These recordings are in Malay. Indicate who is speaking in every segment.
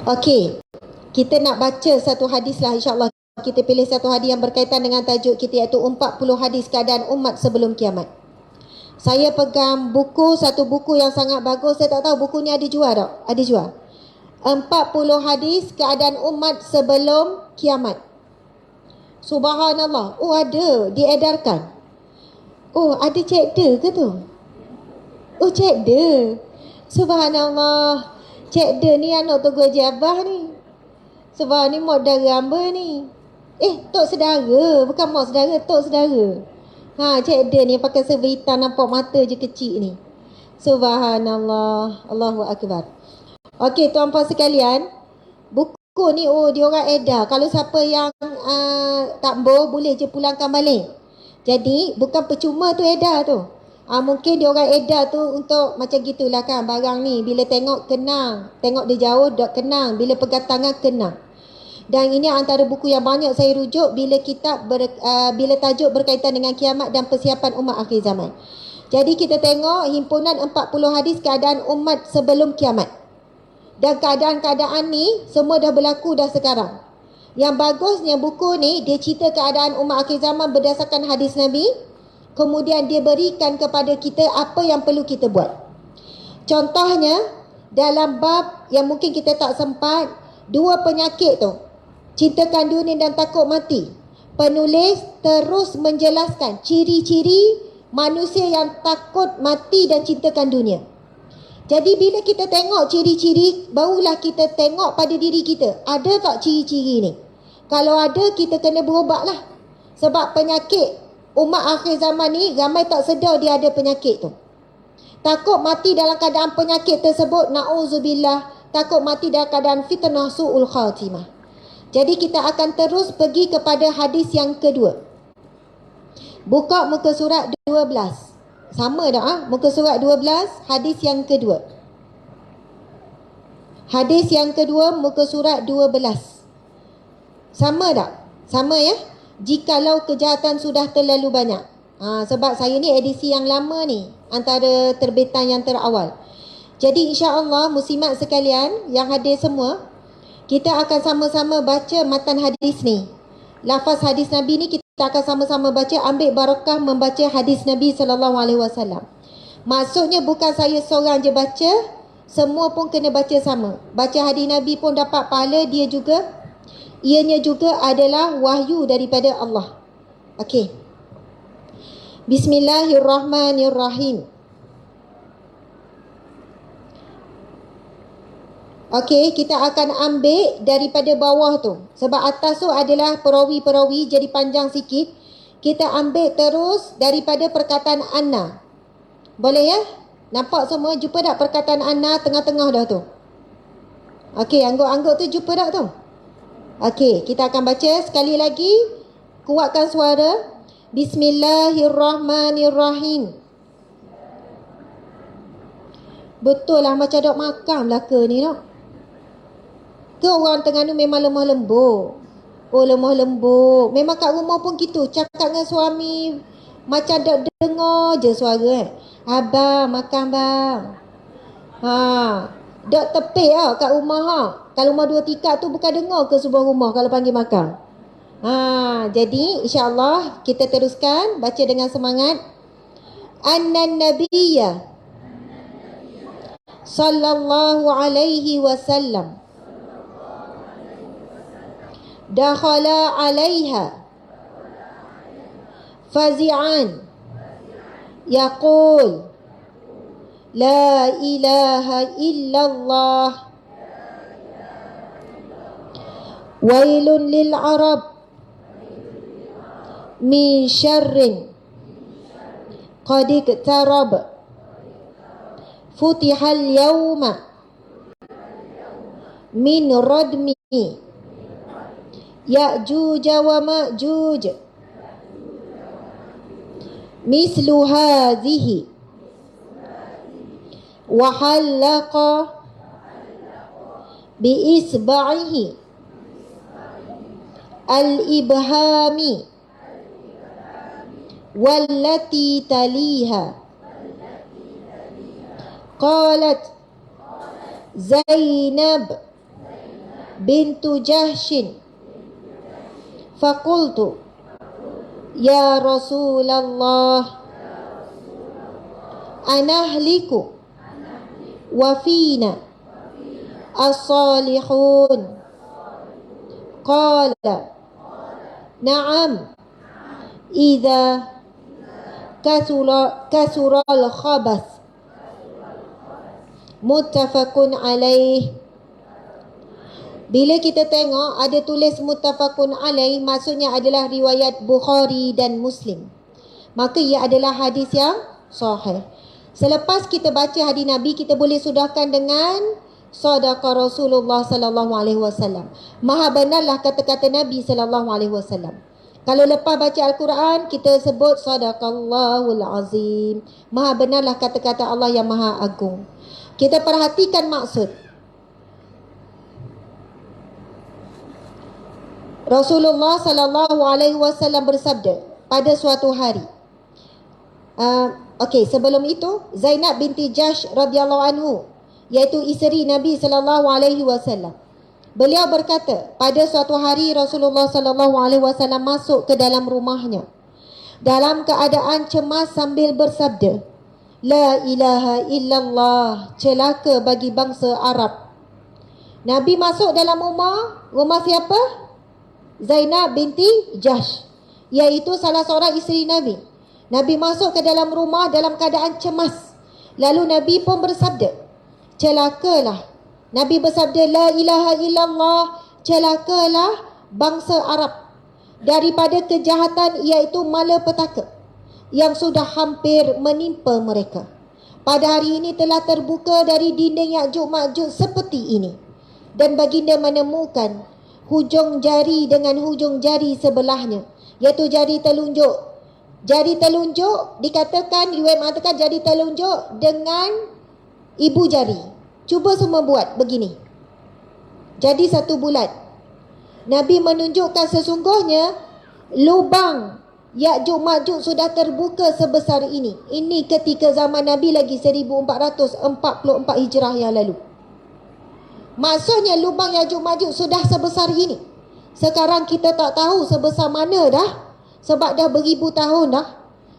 Speaker 1: Okey, kita nak baca satu hadis lah, insyaAllah. Kita pilih satu hadis yang berkaitan dengan tajuk kita, iaitu 40 hadis keadaan umat sebelum kiamat. Saya pegang satu buku yang sangat bagus. Saya tak tahu buku ni ada jual tak? Ada jual. 40 hadis keadaan umat sebelum kiamat. Subhanallah. Oh, ada diedarkan. Oh, ada cekda ke tu? Oh, cekda. Subhanallah. Cekda ni anak Togo Jabah ni. Sebab ni mak dara hamba ni. Tok saudara. Bukan mak saudara, tok saudara. Cekda ni pakai serba hitam, nampak mata je kecil ni. Subhanallah. Allahu Akbar. Okey, tuan-puan sekalian. Buku ni, diorang edar. Kalau siapa yang tak boleh je pulangkan balik. Jadi, bukan percuma tu edar tu. Mungkin diorang edar tu untuk macam gitulah kan. Barang ni, bila tengok kenang. Tengok dia jauh, dok kenang. Bila pegang tangan, kenang. Dan ini antara buku yang banyak saya rujuk bila bila tajuk berkaitan dengan kiamat dan persiapan umat akhir zaman. Jadi kita tengok himpunan 40 hadis keadaan umat sebelum kiamat. Dan keadaan-keadaan ni semua dah berlaku dah sekarang. Yang bagusnya buku ni, dia cerita keadaan umat akhir zaman berdasarkan hadis Nabi. Kemudian dia berikan kepada kita apa yang perlu kita buat. Contohnya, dalam bab yang mungkin kita tak sempat, 2 penyakit tu. Cintakan dunia dan takut mati. Penulis terus menjelaskan ciri-ciri manusia yang takut mati dan cintakan dunia. Jadi bila kita tengok ciri-ciri, barulah kita tengok pada diri kita. Ada tak ciri-ciri ni? Kalau ada, kita kena berubat lah. Sebab penyakit umat akhir zaman ni, ramai tak sedar dia ada penyakit tu. Takut mati dalam keadaan penyakit tersebut, na'udzubillah. Takut mati dalam keadaan fitnah su'ul khatimah. Jadi kita akan terus pergi kepada hadis yang kedua. Buka muka surat 12. Sama tak? Muka surat 12, hadis yang kedua. Hadis yang kedua, muka surat 12. Sama tak? Sama ya? Jikalau kejahatan sudah terlalu banyak. Sebab saya ni edisi yang lama ni, antara terbitan yang terawal. Jadi insya-Allah muslimat sekalian yang hadir semua, kita akan sama-sama baca matan hadis ni. Lafaz hadis Nabi ni kita akan sama-sama baca, ambil barakah membaca hadis Nabi SAW. Maksudnya bukan saya seorang je baca, semua pun kena baca sama. Baca hadis Nabi pun dapat pahala, ianya juga adalah wahyu daripada Allah. Okey. Bismillahirrahmanirrahim. Okey, kita akan ambil daripada bawah tu. Sebab atas tu adalah perawi-perawi, jadi panjang sikit. Kita ambil terus daripada perkataan Anna. Boleh ya? Nampak semua? Jumpa tak perkataan Anna tengah-tengah dah tu? Okey, angguk-angguk tu jumpa tak tu? Okey, kita akan baca sekali lagi. Kuatkan suara. Bismillahirrahmanirrahim. Betul lah macam dok makan belaka ni nak. Ke orang Terengganu memang lemah lembut. Oh, lemah lembut. Memang kat rumah pun gitu. Cakap dengan suami macam dok dengar je suara. Abang, makan bang. Dok tepik kat rumah Kalau rumah 2 tingkat tu bukan dengar ke sebuah rumah kalau panggil makan. Jadi insya-Allah kita teruskan baca dengan semangat. Annan nabiyya sallallahu alaihi wasallam dakhala alaiha fazi'an yaqul la ilaha illallah wailun lil arab min syarrin qad iqtarab futihal yawma min radmi Ya'juj wa Ma'juj mislu hadhihi wa halaqa bi isba'ihi al-ibhami wallati taliha qalat Zainab bintu Jahshin. Faqultu ya Rasulullah, anahliku wa fina as-salihun. Qala na'am idza kasura al-khabath. Muttafaqun alaih. Bila kita tengok ada tulis muttafaqun alaih, maksudnya adalah riwayat Bukhari dan Muslim, maka ia adalah hadis yang sahih. Selepas kita baca hadis Nabi, kita boleh sudahkan dengan sadaqa Rasulullah sallallahu alaihi wasallam. Maha benarlah kata-kata Nabi sallallahu alaihi wasallam. Kalau lepas baca Al-Quran, kita sebut sadaqallahul azim. Maha benarlah kata-kata Allah yang maha agung. Kita perhatikan maksud. Rasulullah sallallahu alaihi wasallam bersabda pada suatu hari. Sebelum itu, Zainab binti Jahsh radhiyallahu anhu, iaitu isteri Nabi sallallahu alaihi wasallam. Beliau berkata, pada suatu hari Rasulullah sallallahu alaihi wasallam masuk ke dalam rumahnya dalam keadaan cemas sambil bersabda, la ilaha illallah, celaka bagi bangsa Arab. Nabi masuk dalam rumah siapa? Zainab binti Jahsh, iaitu salah seorang isteri Nabi. Nabi masuk ke dalam rumah dalam keadaan cemas. Lalu Nabi pun bersabda, celakalah. Nabi bersabda, la ilaha illallah, celakalah bangsa Arab daripada kejahatan, iaitu malapetaka yang sudah hampir menimpa mereka. Pada hari ini telah terbuka dari dinding Ya'juj Ma'juj seperti ini, dan baginda menemukan hujung jari dengan hujung jari sebelahnya, iaitu jari telunjuk. Jari telunjuk dikatakan, riwayat mengatakan jari telunjuk dengan ibu jari. Cuba semua buat begini, jadi satu bulat. Nabi menunjukkan sesungguhnya lubang Ya'juj Ma'juj sudah terbuka sebesar ini. Ini ketika zaman Nabi lagi 1444 Hijrah yang lalu. Maksudnya lubang Ya'juj Ma'juj sudah sebesar ini. Sekarang kita tak tahu sebesar mana dah, sebab dah beribu tahun dah.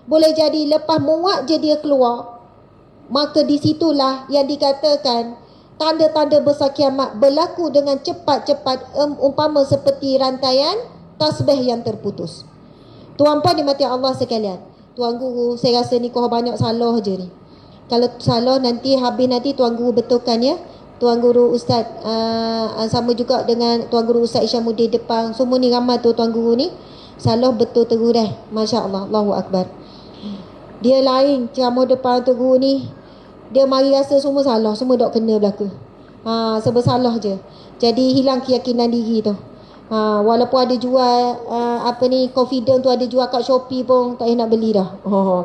Speaker 1: Boleh jadi lepas muat je dia keluar. Maka disitulah yang dikatakan tanda-tanda besar kiamat berlaku dengan cepat-cepat, umpama seperti rantaian tasbih yang terputus. Tuan-puan dimati Allah sekalian, Tuan Guru, saya rasa ni kau banyak salah je ni. Kalau salah nanti habis nanti Tuan Guru betulkan ya. Tuan Guru Ustaz sama juga dengan Tuan Guru Ustaz Isyamuddin depan. Semua ni ramai tu Tuan Guru ni salah betul terus dah. Masya Allah, Allahu Akbar. Dia lain ceramah depan Tuan Guru ni, dia mari rasa semua salah, semua dok kena belaka. Sebab salah je. Jadi hilang keyakinan diri tu. Walaupun ada jual confident tu ada jual kat Shopee pun tak nak beli dah.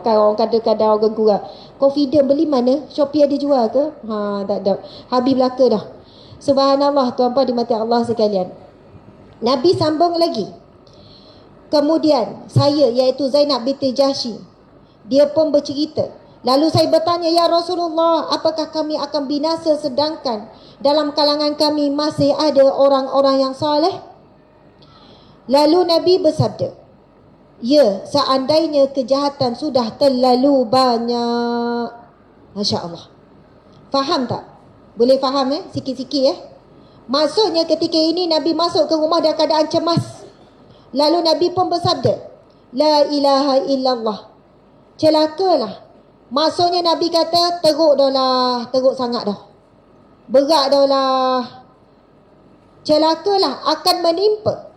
Speaker 1: Kan orang kadang-kadang orang kurang. Confident beli mana? Shopee ada jual ke? Tak ada. Habis belaka dah. Subhanallah, tuan-puan dimati Allah sekalian. Nabi sambung lagi. Kemudian saya, iaitu Zainab binti Jahsy, dia pun bercerita. Lalu saya bertanya, ya Rasulullah, apakah kami akan binasa sedangkan dalam kalangan kami masih ada orang-orang yang soleh? Lalu Nabi bersabda, ya, seandainya kejahatan sudah terlalu banyak. Masya Allah. Faham tak? Boleh faham sikit-sikit Maksudnya ketika ini Nabi masuk ke rumah dalam keadaan cemas. Lalu Nabi pun bersabda, la ilaha illallah, celakalah. Maksudnya Nabi kata, teruk dah lah, teruk sangat dah, berat dah lah, celakalah, akan menimpa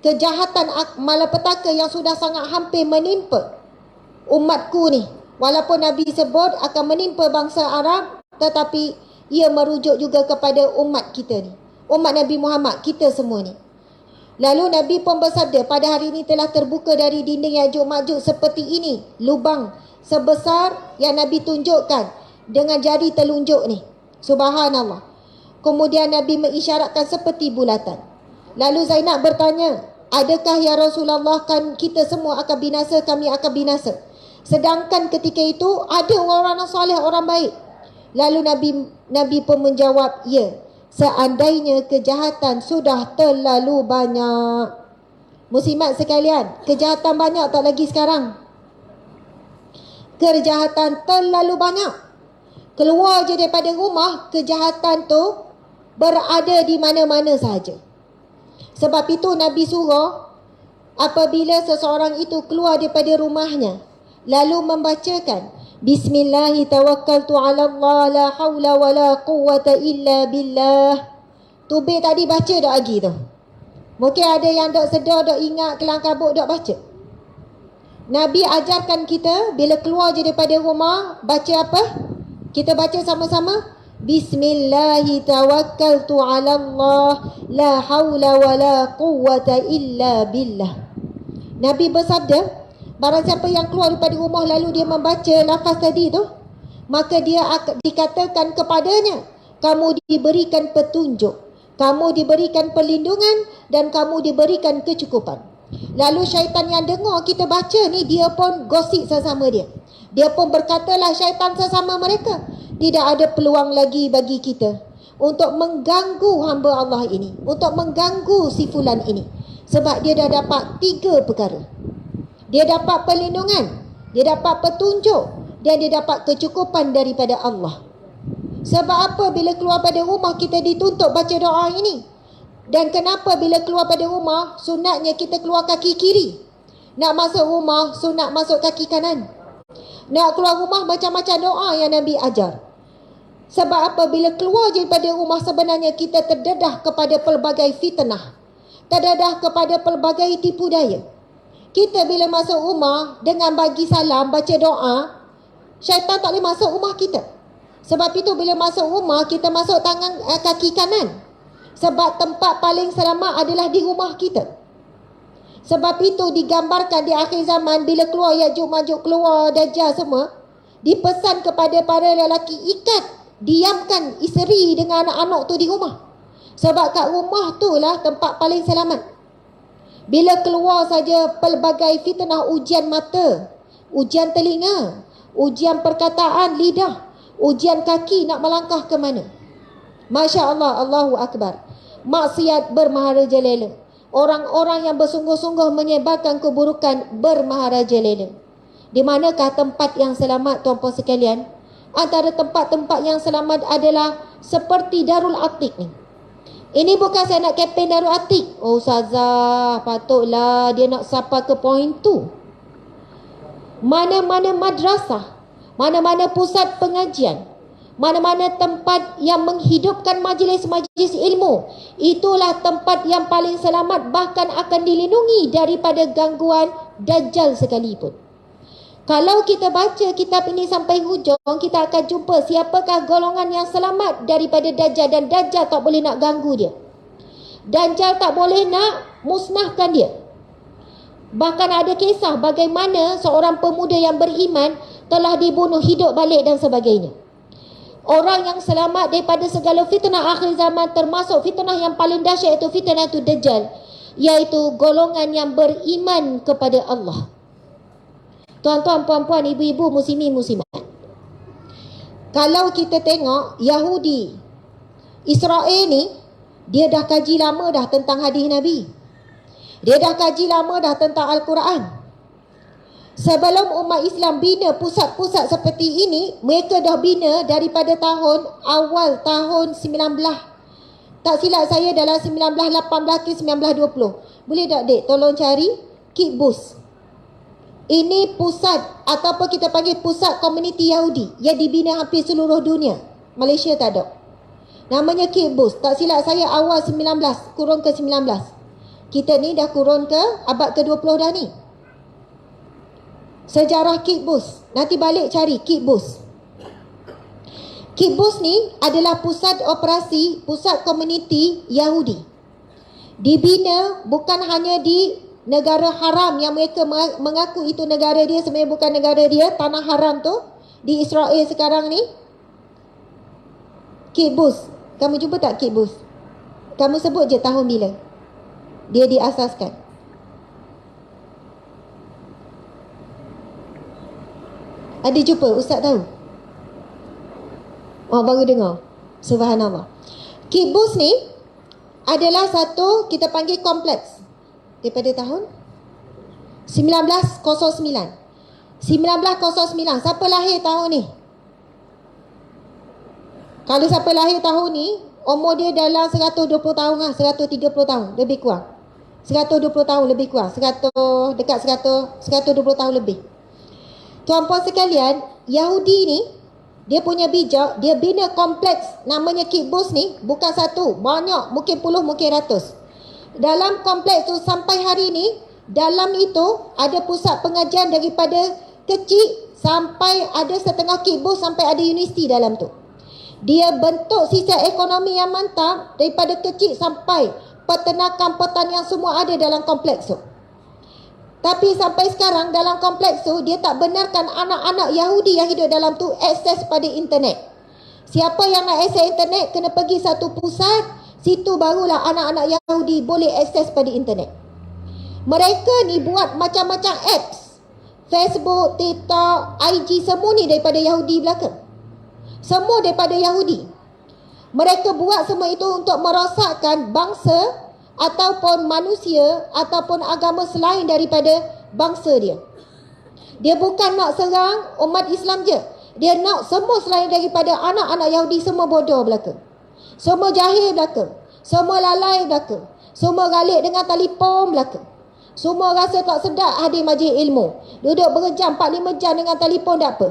Speaker 1: kejahatan malapetaka yang sudah sangat hampir menimpa umatku ni. Walaupun Nabi sebut akan menimpa bangsa Arab, tetapi ia merujuk juga kepada umat kita ni, umat Nabi Muhammad, kita semua ni. Lalu Nabi pun bersabda, pada hari ini telah terbuka dari dinding Ya'juj Ma'juj seperti ini, lubang sebesar yang Nabi tunjukkan dengan jari telunjuk ni. Subhanallah. Kemudian Nabi mengisyaratkan seperti bulatan. Lalu Zainab bertanya, adakah ya Rasulullah, kan kita semua akan binasa, kami akan binasa, sedangkan ketika itu ada orang-orang soleh, orang baik? Lalu Nabi pun menjawab, ya, Seandainya kejahatan sudah terlalu banyak. Muslimat sekalian, kejahatan banyak tak lagi sekarang. Kejahatan terlalu banyak. Keluar je daripada rumah, kejahatan tu berada di mana-mana sahaja. Sebab itu Nabi suruh apabila seseorang itu keluar daripada rumahnya, lalu membacakan Bismillahi tawakkaltu ala Allah la hawla wa la quwwata illa billah. Tubik tadi baca tak lagi tu? Mungkin ada yang tak sedar, tak ingat, kelang kabut tak baca. Nabi ajarkan kita bila keluar je daripada rumah, baca apa? Kita baca sama-sama. Bismillahi tawakkaltu ala Allah la hawla wa la quwwata illa billah. Nabi bersabda, barang siapa yang keluar daripada rumah lalu dia membaca lafaz tadi tu, maka dia akan dikatakan kepadanya, kamu diberikan petunjuk, kamu diberikan perlindungan dan kamu diberikan kecukupan. Lalu syaitan yang dengar kita baca ni, dia pun gosip sesama dia. Dia pun berkatalah syaitan sesama mereka, tidak ada peluang lagi bagi kita untuk mengganggu hamba Allah ini, untuk mengganggu si fulan ini. Sebab dia dah dapat 3 perkara. Dia dapat perlindungan, dia dapat petunjuk dan dia dapat kecukupan daripada Allah. Sebab apa bila keluar pada rumah kita dituntut baca doa ini? Dan kenapa bila keluar pada rumah sunatnya kita keluar kaki kiri? Nak masuk rumah sunat masuk kaki kanan. Nak keluar rumah macam-macam doa yang Nabi ajar. Sebab apa bila keluar je daripada rumah sebenarnya kita terdedah kepada pelbagai fitnah, terdedah kepada pelbagai tipu daya. Kita bila masuk rumah dengan bagi salam, baca doa, syaitan tak boleh masuk rumah kita. Sebab itu bila masuk rumah kita masuk tangan kaki kanan. Sebab tempat paling selamat adalah di rumah kita. Sebab itu digambarkan di akhir zaman bila keluar Ya'juj Ma'juj, keluar Dajjal semua, dipesan kepada para lelaki, diamkan isteri dengan anak-anak tu di rumah. Sebab kat rumah tu lah tempat paling selamat. Bila keluar saja pelbagai fitnah, ujian mata, ujian telinga, ujian perkataan lidah, ujian kaki nak melangkah ke mana. Masya Allah, Allahu Akbar. Maksiat bermaharajalela. Orang-orang yang bersungguh-sungguh menyebarkan keburukan bermaharajalela. Di manakah tempat yang selamat, tuan-puan sekalian? Antara tempat-tempat yang selamat adalah seperti Darul Atik ni. Ini bukan saya nak kempen Darul Atik. Oh Ustazah, patutlah dia nak sapa ke poin tu. Mana-mana madrasah, mana-mana pusat pengajian, mana-mana tempat yang menghidupkan majlis-majlis ilmu, itulah tempat yang paling selamat, bahkan akan dilindungi daripada gangguan Dajjal sekalipun. Kalau kita baca kitab ini sampai hujung, kita akan jumpa siapakah golongan yang selamat daripada Dajjal. Dan Dajjal tak boleh nak ganggu dia. Dajjal tak boleh nak musnahkan dia. Bahkan ada kisah bagaimana seorang pemuda yang beriman telah dibunuh hidup balik dan sebagainya. Orang yang selamat daripada segala fitnah akhir zaman, termasuk fitnah yang paling dahsyat iaitu fitnah itu Dajjal, iaitu golongan yang beriman kepada Allah. Tuan-tuan, puan-puan, ibu-ibu, muslimin, muslimat. Kalau kita tengok Yahudi Israel ni, dia dah kaji lama dah tentang hadis Nabi. Dia dah kaji lama dah tentang Al-Quran. Sebelum umat Islam bina pusat-pusat seperti ini, mereka dah bina daripada awal tahun 19. Tak silap saya dalam 1918 ke 1920. Boleh tak dek tolong cari Kibbutz. Ini pusat ataupun kita panggil pusat komuniti Yahudi yang dibina hampir seluruh dunia. Malaysia tak ada. Namanya Kibbutz. Tak silap saya awal 19, kurun ke 19. Kita ni dah kurun ke abad ke-20 dah ni. Sejarah Kibbutz. Nanti balik cari Kibbutz. Kibbutz ni adalah pusat operasi, pusat komuniti Yahudi. Dibina bukan hanya di negara haram yang mereka mengaku itu negara dia, sebenarnya bukan negara dia, tanah haram tu di Israel sekarang ni. Kibbutz, kamu jumpa tak Kibbutz? Kamu sebut je tahun bila dia diasaskan. Ada jumpa? Ustaz tahu? Oh, baru dengar. Subhanallah. Kibus ni adalah satu kita panggil kompleks daripada tahun 1909. 1909. Siapa lahir tahun ni? Kalau siapa lahir tahun ni, umur dia dalam 120 tahun lah, 130 tahun lebih kurang. 120 tahun lebih kurang, 120 tahun lebih. Tuan-puan sekalian, Yahudi ni dia punya bijak, dia bina kompleks namanya kibbutz ni, bukan satu, banyak, mungkin puluh, mungkin ratus. Dalam kompleks tu sampai hari ni, dalam itu ada pusat pengajian daripada kecil sampai ada setengah kibbutz, sampai ada universiti dalam tu. Dia bentuk sistem ekonomi yang mantap daripada kecil sampai peternakan, pertanian, semua ada dalam kompleks tu. Tapi sampai sekarang dalam kompleks tu dia tak benarkan anak-anak Yahudi yang hidup dalam tu akses pada internet. Siapa yang nak akses internet kena pergi satu pusat, situ barulah anak-anak Yahudi boleh akses pada internet. Mereka ni buat macam-macam apps, Facebook, TikTok, IG, semua ni daripada Yahudi belaka. Semua daripada Yahudi. Mereka buat semua itu untuk merosakkan bangsa ataupun manusia ataupun agama selain daripada bangsa dia. Dia bukan nak serang umat Islam je. Dia nak semua selain daripada anak-anak Yahudi semua bodoh belaka. Semua jahil belaka. Semua lalai belaka. Semua galik dengan telefon belaka. Semua rasa tak sedap hadir majlis ilmu. Duduk berjam 4-5 jam dengan telefon tak apa.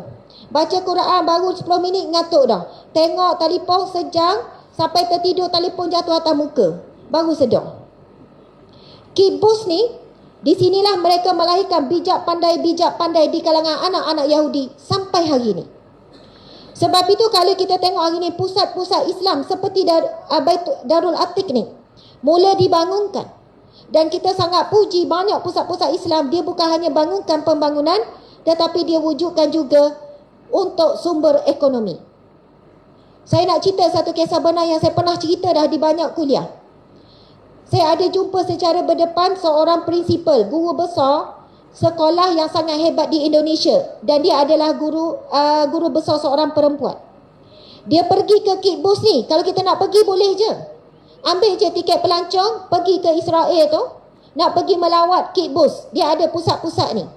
Speaker 1: Baca Quran baru 10 minit ngantuk dah. Tengok telefon sejam sampai tertidur, telefon jatuh atas muka. Baru sedar. Kibbutz ni, di sinilah mereka melahirkan bijak pandai di kalangan anak-anak Yahudi sampai hari ni. Sebab itu kalau kita tengok hari ni pusat-pusat Islam seperti Darul Atiq ni mula dibangunkan. Dan kita sangat puji banyak pusat-pusat Islam, dia bukan hanya bangunkan pembangunan tetapi dia wujudkan juga untuk sumber ekonomi. Saya nak cerita satu kisah benar yang saya pernah cerita dah di banyak kuliah. Saya ada jumpa secara berdepan seorang prinsipal, guru besar sekolah yang sangat hebat di Indonesia, dan dia adalah guru besar seorang perempuan. Dia pergi ke kibbutz ni, kalau kita nak pergi boleh je. Ambil je tiket pelancong, pergi ke Israel tu, nak pergi melawat kibbutz. Dia ada pusat-pusat ni.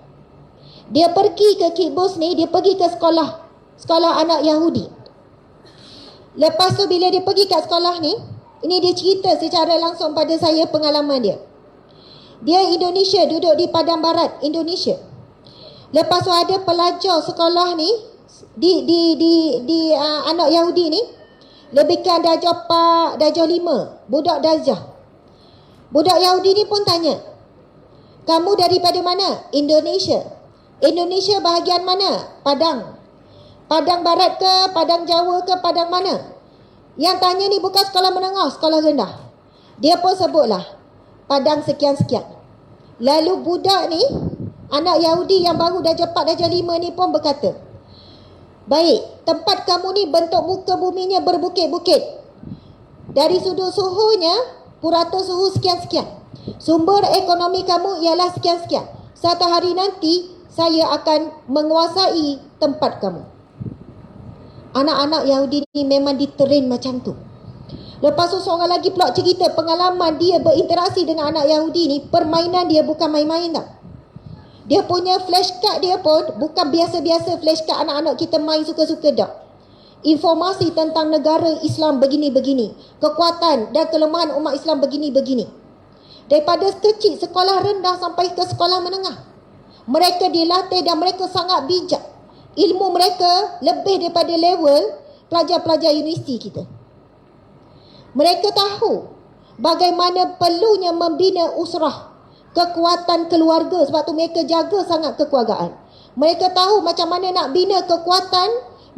Speaker 1: Dia pergi ke kibbutz ni, dia pergi ke sekolah anak Yahudi. Lepas tu bila dia pergi kat sekolah ni, ini dia cerita secara langsung pada saya pengalaman dia. Dia Indonesia, duduk di Padang Barat, Indonesia. Lepas tu ada pelajar sekolah ni di anak Yahudi ni, lebihkan darjah 4, darjah 5, budak darjah. Budak Yahudi ni pun tanya, kamu daripada mana? Indonesia. Indonesia bahagian mana? Padang. Padang Barat ke, Padang Jawa ke, Padang mana? Yang tanya ni bukan sekolah menengah, sekolah rendah. Dia pun sebutlah Padang sekian-sekian. Lalu budak ni, anak Yahudi yang baru darjah 4, darjah 5 ni pun berkata, baik, tempat kamu ni bentuk muka buminya berbukit-bukit. Dari sudut suhunya, purata suhu sekian-sekian. Sumber ekonomi kamu ialah sekian-sekian. Satu hari nanti, saya akan menguasai tempat kamu. Anak-anak Yahudi ni memang diterin macam tu. Lepas tu seorang lagi pula cerita pengalaman dia berinteraksi dengan anak Yahudi ni. Permainan dia bukan main-main tak. Dia punya flashcard dia pun bukan biasa-biasa flashcard anak-anak kita main suka-suka tak. Informasi tentang negara Islam begini-begini. Kekuatan dan kelemahan umat Islam begini-begini. Daripada kecil sekolah rendah sampai ke sekolah menengah. Mereka dilatih dan mereka sangat bijak. Ilmu mereka lebih daripada level pelajar-pelajar universiti kita. Mereka tahu bagaimana perlunya membina usrah, kekuatan keluarga, sebab tu mereka jaga sangat kekeluargaan. Mereka tahu macam mana nak bina kekuatan,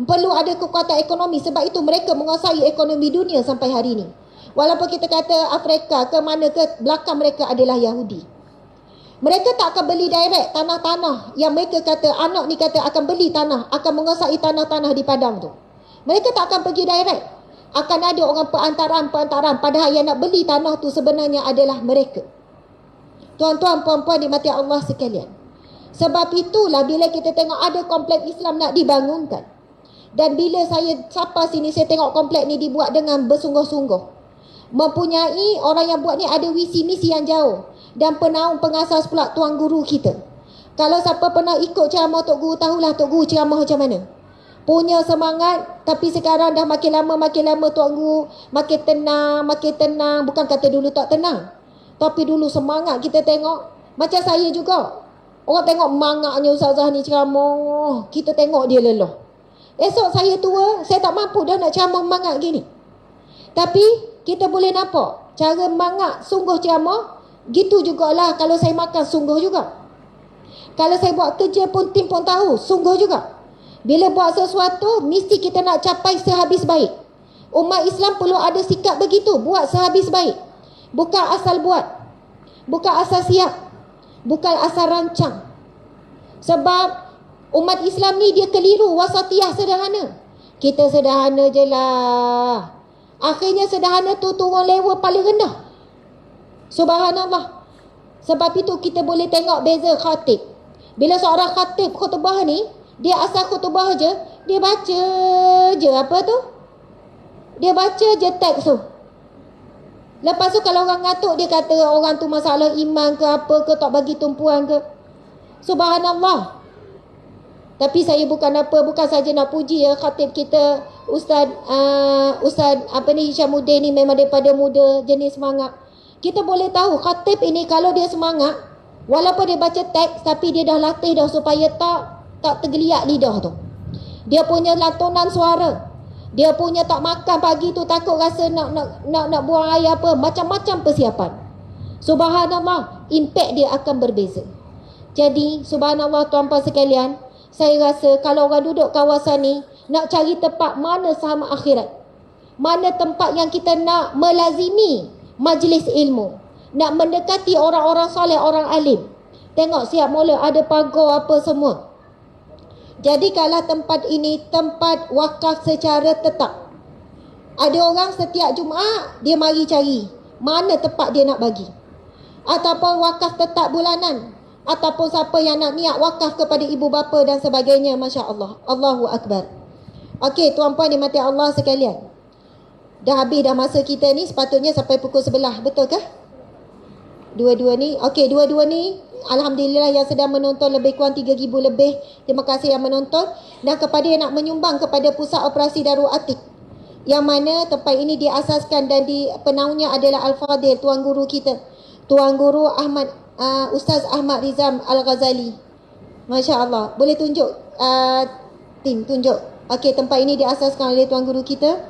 Speaker 1: perlu ada kekuatan ekonomi, sebab itu mereka menguasai ekonomi dunia sampai hari ini. Walaupun kita kata Afrika ke mana ke, belakang mereka adalah Yahudi. Mereka tak akan beli direct tanah-tanah yang mereka kata, anak ni kata akan beli tanah, akan menguasai tanah-tanah di Padang tu. Mereka tak akan pergi direct. Akan ada orang perantaran, padahal yang nak beli tanah tu sebenarnya adalah mereka. Tuan-tuan, puan-puan dimati Allah sekalian. Sebab itulah bila kita tengok ada kompleks Islam nak dibangunkan, Dan bila saya sampai sini, saya tengok komplek ni dibuat dengan bersungguh-sungguh. Mempunyai orang yang buat ni ada visi misi yang jauh. Dan penaung pengasas pula tuan guru kita. Kalau siapa pernah ikut ceramah Tok Guru, tahulah Tok Guru ceramah macam mana. Punya semangat, tapi sekarang dah makin lama Tuan Guru makin tenang. Bukan kata dulu tak tenang, tapi dulu semangat kita tengok. Macam saya juga. Orang tengok mangaknya Ustazah ni ceramah, kita tengok dia lelah. Esok saya tua, saya tak mampu dah nak ceramah mangak gini. Tapi kita boleh nampak cara mangak sungguh ceramah. Gitu jugalah kalau saya makan, sungguh juga. Kalau saya buat kerja pun, tim pun tahu, sungguh juga. Bila buat sesuatu, mesti kita nak capai sehabis baik. Umat Islam perlu ada sikap begitu, buat sehabis baik. Bukan asal buat, bukan asal siap, bukan asal rancang. Sebab umat Islam ni dia keliru wasatiyah sederhana. Kita sederhana je lah. Akhirnya sederhana tu turun level paling rendah. Subhanallah. Sebab itu kita boleh tengok beza khatib. Bila seorang khatib khutbah ni, dia asal khutbah je, dia baca je apa tu? Dia baca je teks tu. Lepas tu kalau orang ngatuk, dia kata orang tu masalah iman ke apa ke, tak bagi tumpuan ke. Subhanallah. Tapi saya bukan saja nak puji ya khatib kita, Ustaz Hishamuddin ni memang daripada muda, jenis semangat. Kita boleh tahu khatib ini kalau dia semangat, walaupun dia baca teks, tapi dia dah latih dah supaya tak tergeliat lidah tu. Dia punya lantunan suara, dia punya tak makan pagi tu takut rasa nak buang air apa, macam-macam persiapan. Subhanallah, impact dia akan berbeza. Jadi subhanallah tuan-puan sekalian, saya rasa kalau orang duduk kawasan ni nak cari tempat mana sama akhirat, mana tempat yang kita nak melazimi majlis ilmu, nak mendekati orang-orang soleh, orang alim. Tengok siap mula ada pagar apa semua. Jadikanlah tempat ini tempat wakaf secara tetap. Ada orang setiap Jumaat dia mari cari mana tempat dia nak bagi. Ataupun wakaf tetap bulanan. Ataupun siapa yang nak niat wakaf kepada ibu bapa dan sebagainya. Masya Allah. Allahu Akbar. Okey, tuan-puan dimati Allah sekalian. Dah habis dah masa kita ni, sepatutnya sampai pukul 11. Betul ke? Dua-dua ni. Okey, dua-dua ni alhamdulillah yang sedang menonton lebih kurang 3,000 lebih. Terima kasih yang menonton. Dan kepada yang nak menyumbang kepada Pusat Operasi Darul Atik, yang mana tempat ini diasaskan dan penaungnya adalah Al-Fadil, Tuan Guru kita, Tuan Guru Ustaz Ahmad Rizam Al-Ghazali. Masya Allah. Boleh tunjuk tim, tunjuk. Okey, tempat ini diasaskan oleh Tuan Guru kita.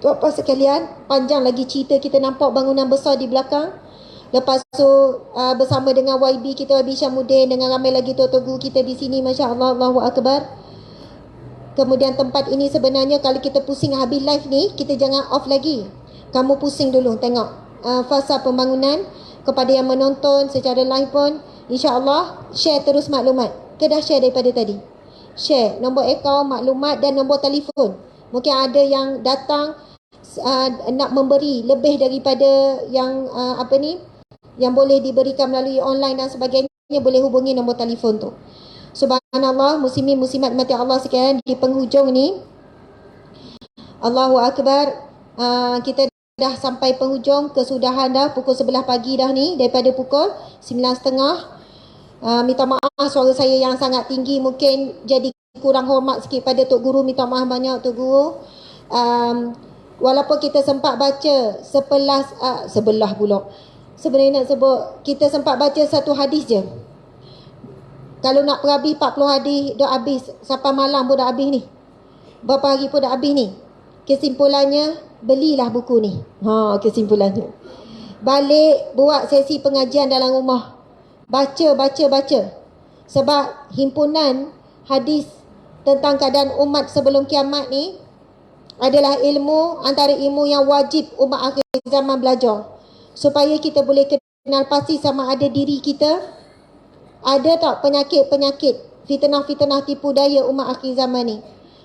Speaker 1: Tuan-puan sekalian, panjang lagi cerita, kita nampak bangunan besar di belakang. Lepas tu bersama dengan YB kita, YB Hishamuddin, dengan ramai lagi tok-tok guru kita di sini. Masya Allah, Allahu Akbar. Kemudian tempat ini sebenarnya kalau kita pusing habis live ni, kita jangan off lagi. Kamu pusing dulu tengok fasa pembangunan. Kepada yang menonton secara live pun, insya-Allah share terus maklumat. Ke dah share daripada tadi? Share nombor akaun, maklumat dan nombor telefon. Mungkin ada yang datang nak memberi lebih daripada yang yang boleh diberikan melalui online dan sebagainya, boleh hubungi nombor telefon tu. Subhanallah, muslimin muslimat mati Allah sekalian, di penghujung ni Allahu Akbar, kita dah sampai penghujung, kesudahan dah pukul 11 pagi dah ni, daripada pukul 9.30. Minta maaf suara saya yang sangat tinggi, mungkin jadi kurang hormat sikit pada Tok Guru, minta maaf banyak Tok Guru. Walaupun kita sempat baca sebelah pula. Sebenarnya nak sebut, kita sempat baca satu hadis je. Kalau nak perhabis 40 hadis dah habis, sampai malam pun dah habis ni. Berapa hari pun dah habis ni. Kesimpulannya, belilah buku ni. Kesimpulannya. Balik buat sesi pengajian dalam rumah. Baca. Sebab himpunan hadis tentang keadaan umat sebelum kiamat ni adalah antara ilmu yang wajib umat akhir zaman belajar. Supaya kita boleh kenal pasti sama ada diri kita, ada tak penyakit-penyakit, fitnah-fitnah tipu daya umat akhir zaman ni.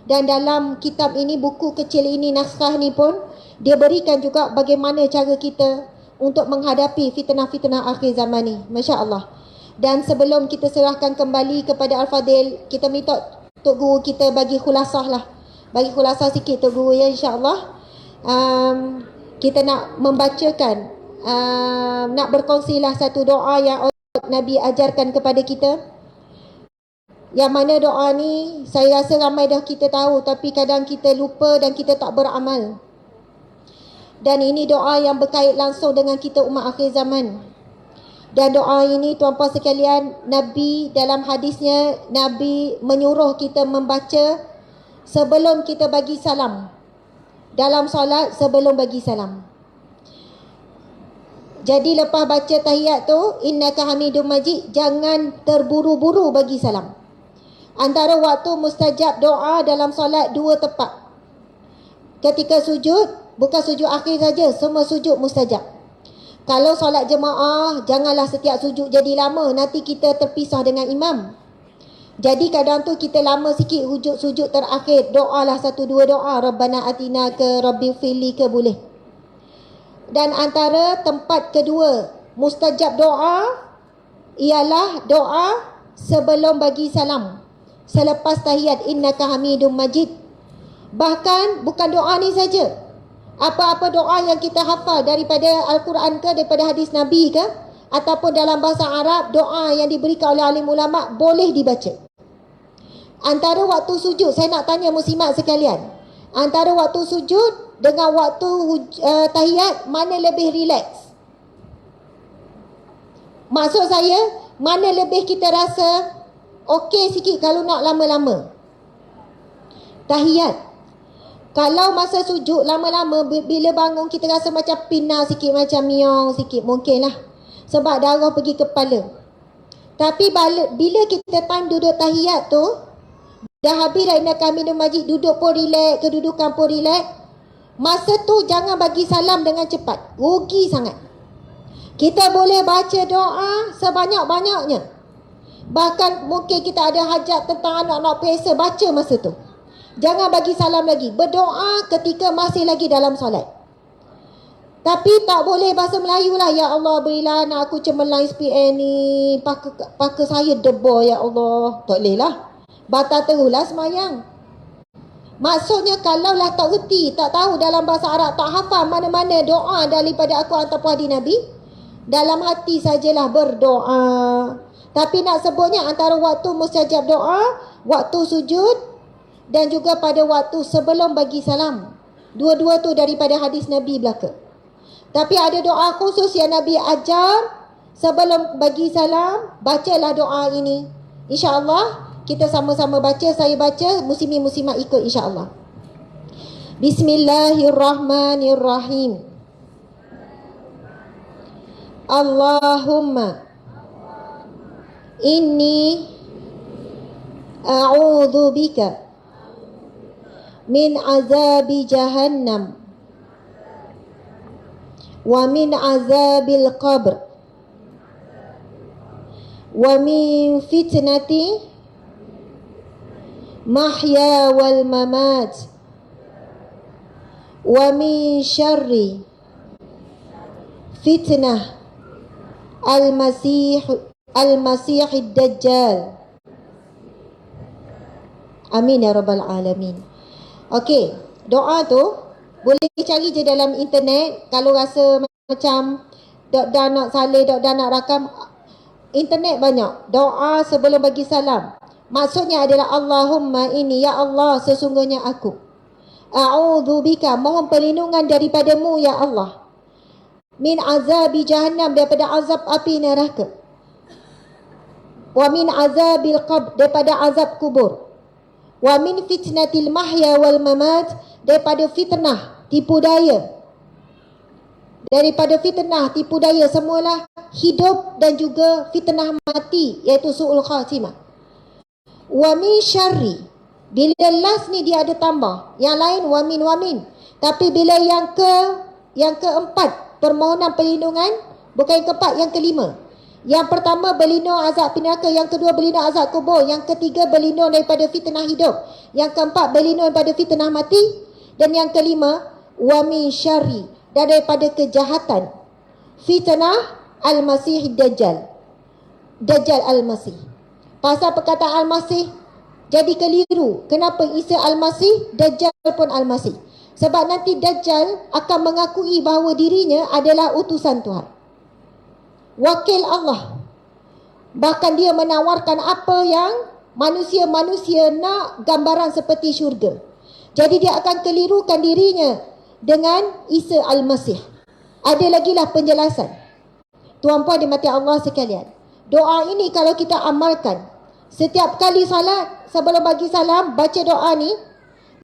Speaker 1: Dan dalam kitab ini, buku kecil ini, naskah ni pun, dia berikan juga bagaimana cara kita untuk menghadapi fitnah-fitnah akhir zaman ni. Masya Allah. Dan sebelum kita serahkan kembali kepada Al-Fadil, kita minta Tok Guru kita bagi khulasah lah. bagi khulasa sikit Tok Guru ya, insya-Allah. Kita nak membacakan, nak berkongsilah satu doa yang Nabi ajarkan kepada kita. Yang mana doa ni saya rasa ramai dah kita tahu, tapi kadang kita lupa dan kita tak beramal. Dan ini doa yang berkait langsung dengan kita umat akhir zaman. Dan doa ini tuan-puan sekalian, Nabi dalam hadisnya, Nabi menyuruh kita membaca sebelum kita bagi salam. Dalam solat sebelum bagi salam. Jadi lepas baca tahiyat tu, innaka hamidum majid, jangan terburu-buru bagi salam. Antara waktu mustajab doa dalam solat dua tepat. Ketika sujud, bukan sujud akhir saja, semua sujud mustajab. Kalau solat jemaah, janganlah setiap sujud jadi lama, nanti kita terpisah dengan imam. Jadi kadang tu kita lama sikit sujud terakhir, doalah satu dua doa, Rabbana atina ke, Rabbi fili ke, boleh. Dan antara tempat kedua mustajab doa ialah doa sebelum bagi salam, selepas tahiyat, innaka hamidum majid. Bahkan bukan doa ni saja, apa-apa doa yang kita hafal daripada Al-Quran ke, daripada hadis Nabi ke, ataupun dalam bahasa Arab, doa yang diberikan oleh alim ulama boleh dibaca. Antara waktu sujud, saya nak tanya muslimat sekalian, antara waktu sujud dengan waktu tahiyat, mana lebih rileks? Maksud saya, mana lebih kita rasa okey sikit kalau nak lama-lama? Tahiyat. Kalau masa sujud lama-lama, bila bangun kita rasa macam pinang sikit, macam miong sikit, mungkin lah, sebab darah pergi ke kepala. Tapi bila kita time duduk tahiyat tu, dah habis dah innaka hamidum majid, duduk pun relax, kedudukan pun relax, masa tu jangan bagi salam dengan cepat, rugi sangat. Kita boleh baca doa sebanyak-banyaknya. Bahkan mungkin kita ada hajat tentang anak-anak perisa, baca masa tu. Jangan bagi salam lagi. Berdoa ketika masih lagi dalam solat. Tapi tak boleh bahasa Melayu lah. Ya Allah, berilah anak aku cemerlang SPN ni. Pakai saya debor ya Allah. Tak boleh lah. Batal terulah semayang. Maksudnya kalau lah tak reti, tak tahu dalam bahasa Arab, tak hafal mana-mana doa daripada aku ataupun hadis Nabi, dalam hati sajalah berdoa. Tapi nak sebutnya antara waktu mustajab doa, waktu sujud, dan juga pada waktu sebelum bagi salam. Dua-dua tu daripada hadis Nabi belaka. Tapi ada doa khusus yang Nabi ajar sebelum bagi salam, bacalah doa ini. InsyaAllah kita sama-sama baca, saya baca, muslimin muslimat ikut insyaAllah. Bismillahirrahmanirrahim. Allahumma inni a'udhu bika min azabi jahannam wa min azabil qabr wa min fitnati mahya wal mamat wa min syarri fitnah al-masih ad-dajjal. Amin ya rabbal alamin. Okey, doa tu boleh cari je dalam internet. Kalau rasa macam dah nak salih, dah nak rakam, internet banyak. Doa sebelum bagi salam. Maksudnya adalah Allahumma ini, ya Allah, sesungguhnya aku. A'udhu bika, mohon perlindungan daripadamu ya Allah. Min azabi jahannam, daripada azab api neraka. Wa min azabil qabr, daripada azab kubur. Wa min fitnatil mahya wal mamat, daripada fitnah tipu daya. Daripada fitnah tipu daya semualah hidup, dan juga fitnah mati, iaitu su'ul khatimah. Wa min syarri, bila last ni dia ada tambah, yang lain wa min. Tapi bila yang keempat, permohonan perlindungan, bukan yang keempat, yang kelima. Yang pertama berlindung azab neraka, yang kedua berlindung azab kubur, yang ketiga berlindung daripada fitnah hidup, yang keempat berlindung daripada fitnah mati, dan yang kelima wa min syarri, dan daripada kejahatan fitnah al-masih dajjal. Dajjal al-masih. Pasal perkataan al-masih, jadi keliru. Kenapa Isa Al-Masih, Dajjal pun Al-Masih? Sebab nanti Dajjal akan mengakui bahawa dirinya adalah utusan Tuhan, wakil Allah. Bahkan dia menawarkan apa yang manusia-manusia nak, gambaran seperti syurga. Jadi dia akan kelirukan dirinya dengan Isa Al-Masih. Ada lagi lah penjelasan. Tuan-puan dimati Allah sekalian, doa ini kalau kita amalkan setiap kali salat, sebelum bagi salam, baca doa ni,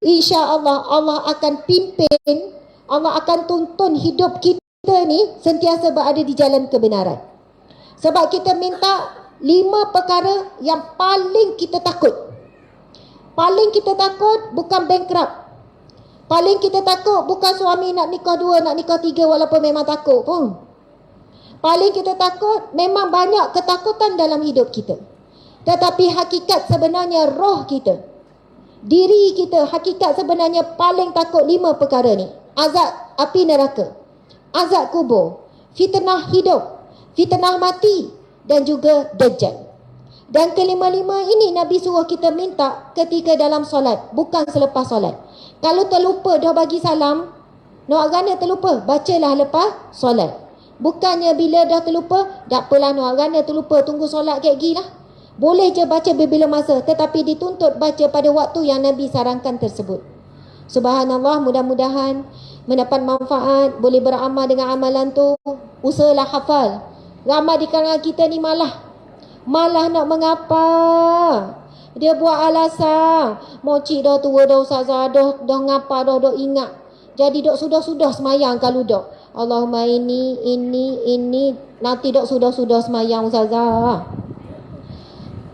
Speaker 1: insya-Allah Allah akan pimpin, Allah akan tuntun hidup kita ni sentiasa berada di jalan kebenaran. Sebab kita minta 5 perkara yang paling kita takut. Paling kita takut bukan bankrupt. Paling kita takut bukan suami nak nikah 2, nak nikah 3, walaupun memang takut pun. Paling kita takut memang banyak ketakutan dalam hidup kita. Tetapi hakikat sebenarnya roh kita, diri kita, hakikat sebenarnya paling takut 5 perkara ni. Azab api neraka, azab kubur, fitnah hidup, fitnah mati, dan juga Dajjal. Dan kelima-lima ini Nabi suruh kita minta ketika dalam solat, bukan selepas solat. Kalau terlupa dah bagi salam, nak gana terlupa, bacalah lepas solat. Bukannya bila dah terlupa, tak apalah nak gana terlupa, tunggu solat kayak gini lah. Boleh je baca bila masa, tetapi dituntut baca pada waktu yang Nabi sarankan tersebut. Subhanallah, mudah-mudahan mendapat manfaat, boleh beramal dengan amalan tu. Usahalah hafal. Ramai di kalangan kita ni malah nak mengapa. Dia buat alasan, mocik dah tua dah, ustazah dah ngapa dah ingat. Jadi dok sudah semayang kalau dok. Allahumma ini nanti dok sudah semayang ustazah.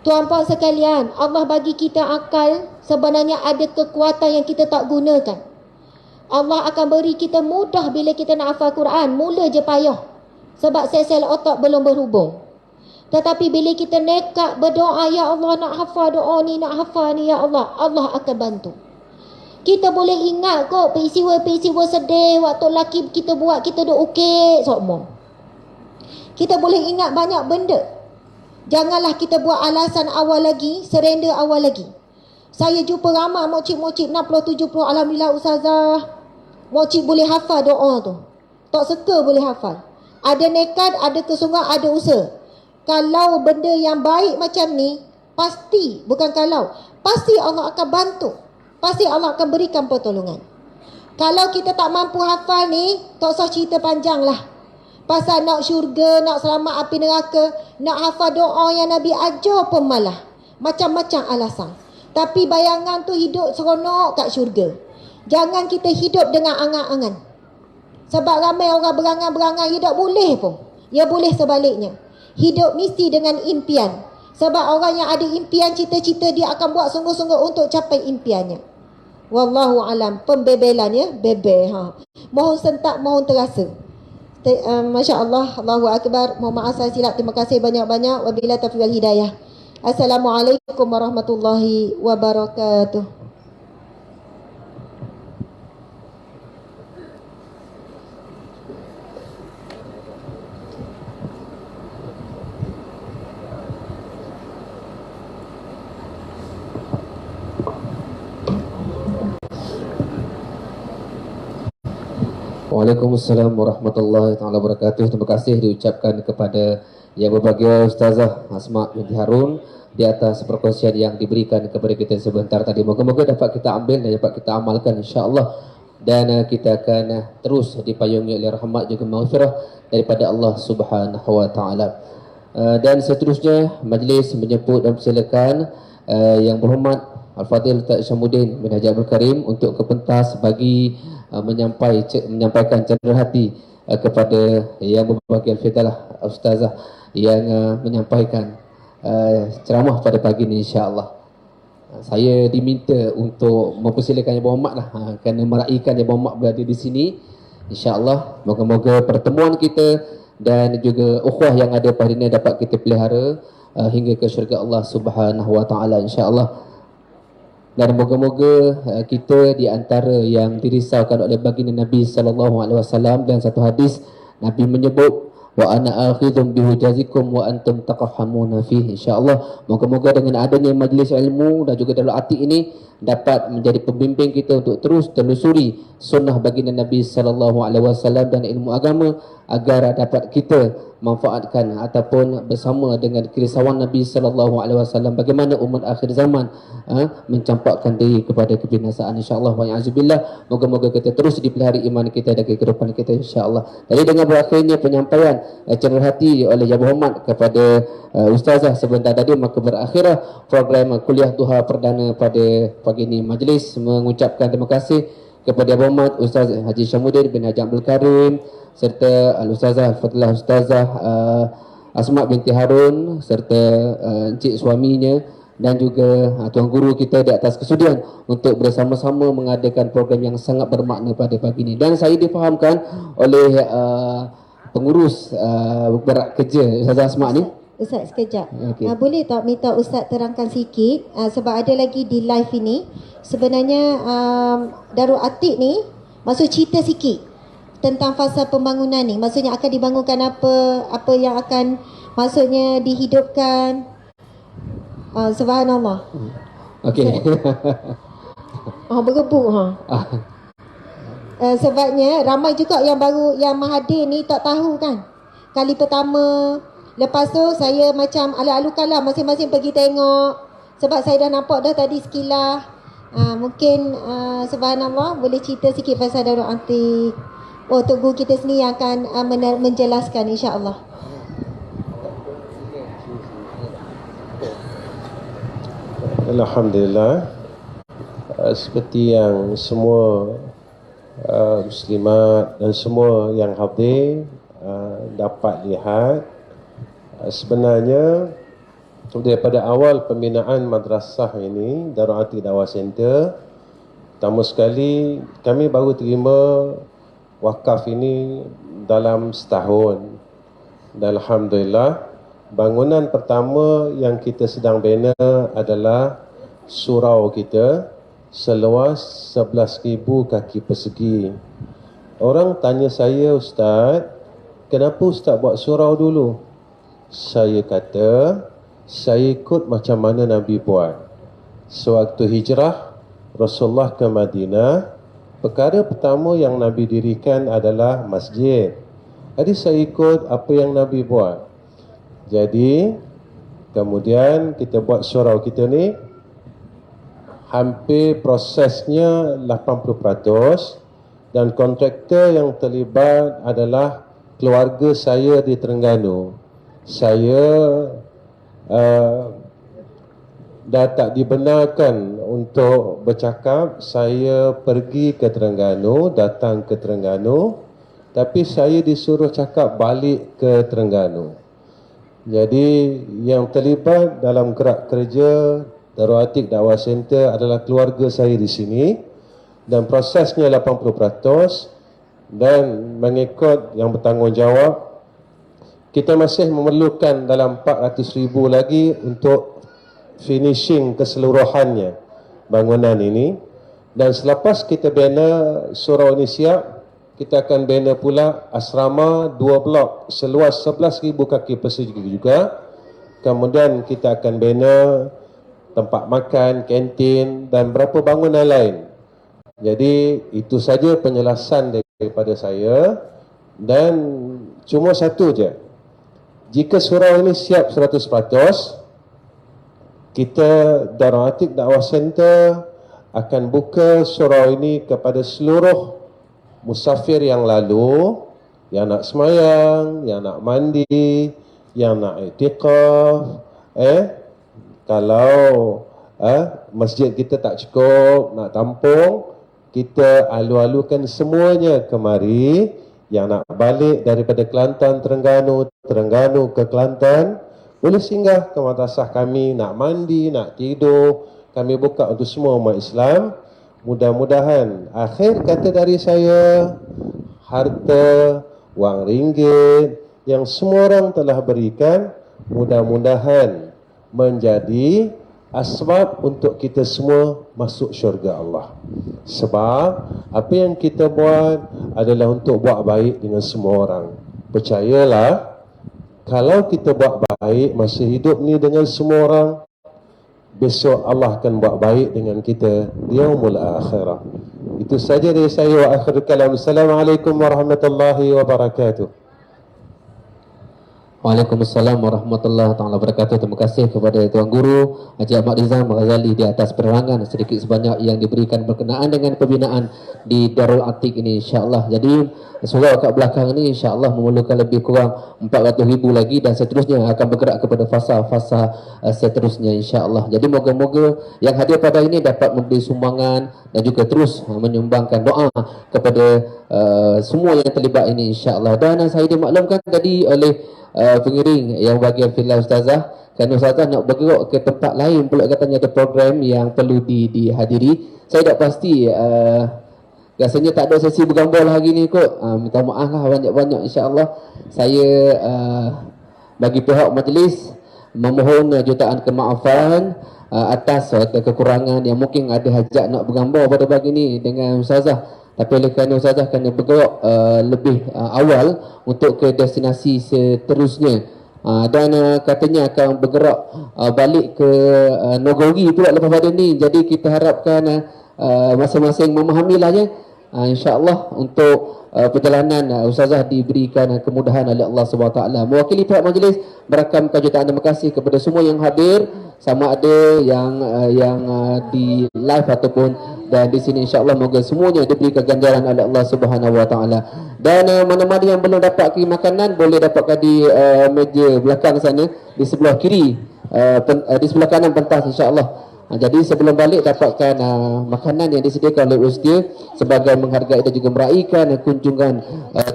Speaker 1: Tuan-puan sekalian, Allah bagi kita akal, sebenarnya ada kekuatan yang kita tak gunakan. Allah akan beri kita mudah bila kita nak hafal Quran. Mula je payah, sebab sel-sel otak belum berhubung. Tetapi bila kita nekat berdoa, ya Allah nak hafal doa ni, nak hafal ni, ya Allah, Allah akan bantu. Kita boleh ingat kok peristiwa-peristiwa sedih waktu laki kita buat, kita duk ukit semua. Kita boleh ingat banyak benda. Janganlah kita buat alasan awal lagi, surrender awal lagi. Saya jumpa ramai mokcik-mokcik 60-70, alhamdulillah ustazah, mokcik boleh hafal doa tu. Tak suka boleh hafal. Ada nekat, ada kesungguhan, ada usaha. Kalau benda yang baik macam ni, pasti, bukan kalau, pasti Allah akan bantu. Pasti Allah akan berikan pertolongan. Kalau kita tak mampu hafal ni, tak usah cerita panjang lah. Pasal nak syurga, nak selamat api neraka, nak hafal doa yang Nabi ajar pun malah macam-macam alasan. Tapi bayangan tu hidup seronok kat syurga. Jangan kita hidup dengan angan-angan. Sebab ramai orang berangan-berangan, ia tak boleh pun. Ia boleh sebaliknya. Hidup mesti dengan impian. Sebab orang yang ada impian, cita-cita, dia akan buat sungguh-sungguh untuk capai impiannya. Wallahu alam. Pembebelan ya, bebel. Mohon sentak, mohon terasa. Masya Allah, Allahu Akbar. Mohon maaf saya silap. Terima kasih banyak-banyak. Wabillahi taufiq wal hidayah. Assalamualaikum warahmatullahi wabarakatuh.
Speaker 2: Waalaikumsalam warahmatullahi wabarakatuh. Terima kasih diucapkan kepada Yang Berbahagia Ustazah Asma binti Harun di atas perkongsian yang diberikan kepada kita sebentar tadi. Moga-moga dapat kita ambil dan dapat kita amalkan insya-Allah. Dan kita akan terus dipayungi oleh rahmat juga maghfirah daripada Allah Subhanahu wa taala. Dan seterusnya majlis menyebut dan persilakan Yang Berhormat Al-Fadhil Ustaz Syamuddin bin Haji Abdul Karim untuk ke pentas bagi menyampaikan cenderar hati kepada Yang Berbahagia Al-Fiddalah Ustazah yang menyampaikan ceramah pada pagi ini insya-Allah. Saya diminta untuk mempersilakan Yang Berhormat lah kerana meraihkan Yang Berhormat berada di sini insya-Allah. Moga-moga pertemuan kita dan juga ukhuwah yang ada pada ini dapat kita pelihara hingga ke syurga Allah Subhanahu wa taala insya-Allah. Dan moga-moga kita di antara yang dirisaukan oleh baginda Nabi sallallahu alaihi wasallam. Dan satu hadis Nabi menyebut wa ana akhidhum bihujazikum wa antum taqahhamuna fihi. Insyaallah moga-moga dengan adanya majlis ilmu dan juga dalam hati ini dapat menjadi pembimbing kita untuk terus telusuri sunnah baginda Nabi sallallahu alaihi wasallam dan ilmu agama agar dapat kita manfaatkan ataupun bersama dengan kerisauan Nabi sallallahu alaihi wasallam bagaimana umat akhir zaman mencampakkan diri kepada kebinasaan insyaallah wa ya'zubillah. Moga-moga kita terus dipelihara iman kita dan kehidupan kita insyaallah. Jadi dengan berakhirnya penyampaian cenderar hati oleh Yang Berhormat kepada Ustazah sebentar tadi, maka berakhirlah program kuliah duha perdana pada pagi ini. Majlis mengucapkan terima kasih kepada Yang Berhormat Ustaz Haji Syamuddin bin Haji Abdul Karim serta Al-Ustazah Al-Fadlah Ustazah Asma binti Harun serta encik suaminya dan juga tuan guru kita di atas kesudian untuk bersama-sama mengadakan program yang sangat bermakna pada pagi ini. Dan saya difahamkan oleh pengurus berat kerja Ustazah Asma ni.
Speaker 1: Ustaz sekejap.
Speaker 2: Okey.
Speaker 1: Boleh tak minta Ustaz terangkan sikit sebab ada lagi di live ini. Sebenarnya Darul Atik ni maksud cerita sikit tentang fasa pembangunan ni. Maksudnya akan dibangunkan apa yang akan maksudnya dihidupkan. Subhanallah.
Speaker 2: Okey.
Speaker 1: Bergebuk sebabnya ramai juga yang baru yang menghadir ni tak tahu kan. Kali pertama. Lepas tu saya macam alu-alukan lah masing-masing pergi tengok. Sebab saya dah nampak dah tadi sekilas. Mungkin subhanallah boleh cerita sikit pasal Darul Atik. Oh, Tok Guru kita sendiri yang akan menjelaskan insya-Allah.
Speaker 3: Alhamdulillah. Seperti yang semua muslimat dan semua yang hadir dapat lihat, sebenarnya daripada awal pembinaan madrasah ini, Darul Atik Dawah Center, pertama sekali kami baru terima wakaf ini dalam setahun. Dan alhamdulillah, bangunan pertama yang kita sedang bina adalah surau kita seluas 11,000 kaki persegi. Orang tanya saya, Ustaz, kenapa Ustaz buat surau dulu? Saya kata, saya ikut macam mana Nabi buat. Sewaktu hijrah Rasulullah ke Madinah, perkara pertama yang Nabi dirikan adalah masjid. Jadi saya ikut apa yang Nabi buat. Jadi kemudian kita buat surau kita ni, hampir prosesnya 80%, dan kontraktor yang terlibat adalah keluarga saya di Terengganu. Saya dah tak dibenarkan untuk bercakap. Saya pergi ke Terengganu, datang ke Terengganu, tapi saya disuruh cakap balik ke Terengganu. Jadi yang terlibat dalam gerak kerja Darul Atik Dawah Center adalah keluarga saya di sini, dan prosesnya 80%, dan mengikut yang bertanggungjawab kita masih memerlukan dalam 400,000 lagi untuk finishing keseluruhannya bangunan ini. Dan selepas kita bina surau ini siap, kita akan bina pula asrama 2 blok seluas 11,000 kaki persegi juga. Kemudian kita akan bina tempat makan, kantin dan beberapa bangunan lain. Jadi itu saja penjelasan daripada saya. Dan cuma satu je, jika surau ini siap 100%, kita Darul Atik Dakwah Center akan buka surau ini kepada seluruh musafir yang lalu, yang nak semayang, yang nak mandi, yang nak iktikaf. Kalau masjid kita tak cukup nak tampung, kita alu-alukan semuanya kemari. Yang nak balik daripada Kelantan, Terengganu ke Kelantan, boleh singgah ke madrasah kami. Nak mandi, nak tidur, kami buka untuk semua umat Islam. Mudah-mudahan, akhir kata dari saya, harta, wang ringgit yang semua orang telah berikan, mudah-mudahan menjadi asbab untuk kita semua masuk syurga Allah. Sebab apa yang kita buat adalah untuk buat baik dengan semua orang. Percayalah, kalau kita buat baik masa hidup ni dengan semua orang, besok Allah akan buat baik dengan kita di yaumul akhirah. Itu saja dari saya. Wa akhir kalam. Assalamualaikum warahmatullahi wabarakatuh.
Speaker 2: Waalaikumsalam warahmatullahi taala wabarakatuh. Terima kasih kepada Tuan Guru Haji Ahmad Rizal Ghazali di atas penerangan sedikit sebanyak yang diberikan berkenaan dengan pembinaan di Darul Atik ini, insya-Allah. Jadi surau kat belakang ini insya-Allah memerlukan lebih kurang 400,000 lagi dan seterusnya akan bergerak kepada fasa-fasa seterusnya, insya-Allah. Jadi moga-moga yang hadir pada ini dapat memberi sumbangan dan juga terus menyumbangkan doa kepada semua yang terlibat ini, insya-Allah. Dan saya dimaklumkan tadi oleh pengiring yang bahagian Filah Ustazah, kerana Ustazah nak bergerak ke tempat lain pula, katanya ada program yang perlu dihadiri. Saya tak pasti, rasanya tak ada sesi bergambar hari ni kot. Minta maaf lah banyak-banyak, insya-Allah. Saya bagi pihak majlis memohon jutaan kemaafan atas kekurangan yang mungkin ada hajat nak bergambar pada pagi ni dengan Ustazah. Tapi oleh kerana Ustazah kena bergerak lebih awal untuk ke destinasi seterusnya, dan katanya akan bergerak balik ke Nogori pula lepas pada ni. Jadi kita harapkan masing-masing memahamilah ya. InsyaAllah untuk perjalanan Ustazah diberikan kemudahan oleh Allah SWT. Mewakili pihak majlis merakamkan jutaan terima kasih kepada semua yang hadir, sama ada yang di live ataupun dan di sini, insya-Allah moga semuanya diberikan ganjaran oleh Allah Subhanahu Wa Taala. Dan mana-mana yang belum dapat makanan boleh dapatkan di meja belakang sana di sebelah kiri, di sebelah kanan pentas, insya-Allah. Jadi sebelum balik dapatkan makanan yang disediakan oleh Ustia sebagai menghargai dan juga meraihkan kunjungan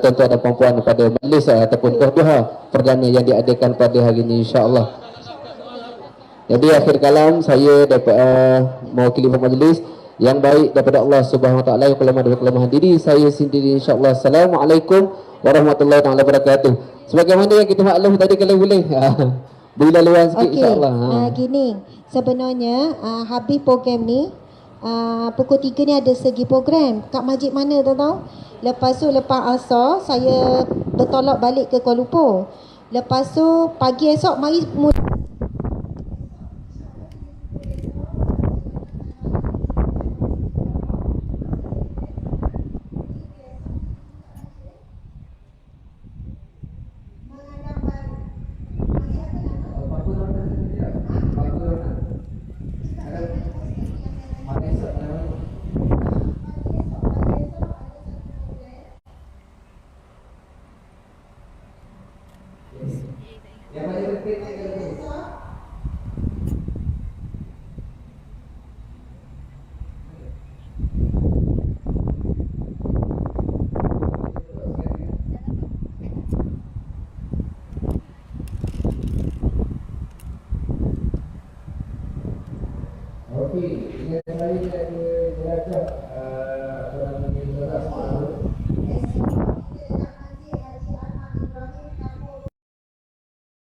Speaker 2: tuan-tuan dan puan-puan pada majlis ataupun doha perdana yang diadakan pada hari ini, insya-Allah. Jadi akhir kalam saya dapat mewakili majlis yang baik daripada Allah Subhanahu Wa Taala, yang kelemahan daripada kelemahan diri saya sendiri, insya-Allah. Assalamualaikum warahmatullahi taala wabarakatuh. Sebagaimana yang kita maklum tadi, kalau boleh beri laluan sikit, insya-Allah.
Speaker 1: Gini, sebenarnya habis program ni pukul 3 ni ada segi program kat masjid mana tahu? Lepas tu lepas asar saya bertolak balik ke Kuala Lumpur. Lepas tu pagi esok mari
Speaker 2: Okey, dengan saya ada jelajah